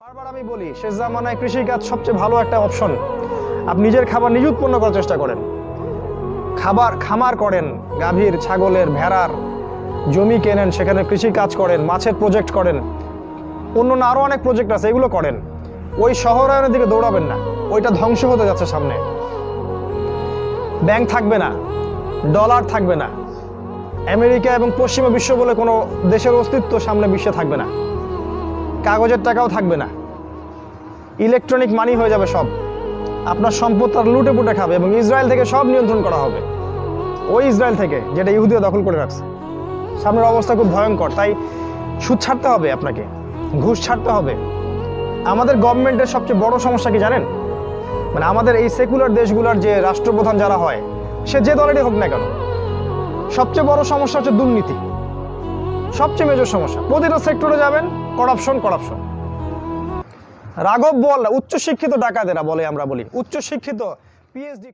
বারবার আমি বলি, শেষ জামানায় কৃষিকাজ সবচেয়ে ভালো একটা অপশন। আপনি নিজের খাবার নিজে উৎপন্ন করার চেষ্টা করেন, খামার করেন, গাভীর, ছাগলের, ভেড়ার, জমি কেনেন, সেখানে কৃষি কাজ করেন, মাছের প্রজেক্ট করেন, অন্য আরও অনেক প্রজেক্ট আছে, এগুলো করেন। ওই শহরায়নের দিকে দৌড়াবেন না, ওইটা ধ্বংস হতে যাচ্ছে সামনে। ব্যাংক থাকবে না, ডলার থাকবে না, আমেরিকা এবং পশ্চিমা বিশ্ব বলে কোনো দেশের অস্তিত্ব সামনে বিশ্বে থাকবে না, কাগজের টাকাও থাকবে না, ইলেকট্রনিক মানি হয়ে যাবে সব। আপনার সম্পদ তার লুটে পুটে খাবে এবং ইসরায়েল থেকে সব নিয়ন্ত্রণ করা হবে, ওই ইসরায়েল থেকে যেটা ইহুদিও দখল করে রাখছে। সামনের অবস্থা খুব ভয়ঙ্কর। তাই সুদ ছাড়তে হবে, আপনাকে ঘুষ ছাড়তে হবে। আমাদের গভর্নমেন্টের সবচেয়ে বড় সমস্যা কি জানেন? মানে আমাদের এই সেকুলার দেশগুলোর যে রাষ্ট্রপ্রধান যারা হয়, সে যে দলেরই হোক না কেন, সবচেয়ে বড় সমস্যা হচ্ছে দুর্নীতি। সবচেয়ে মেজর সমস্যা। প্রতিটা সেক্টরে যাবেন, করাপশন। রাঘব বল উচ্চশিক্ষিত ডাকাতেরা বলে, আমরা বলি উচ্চশিক্ষিত পিএইচডি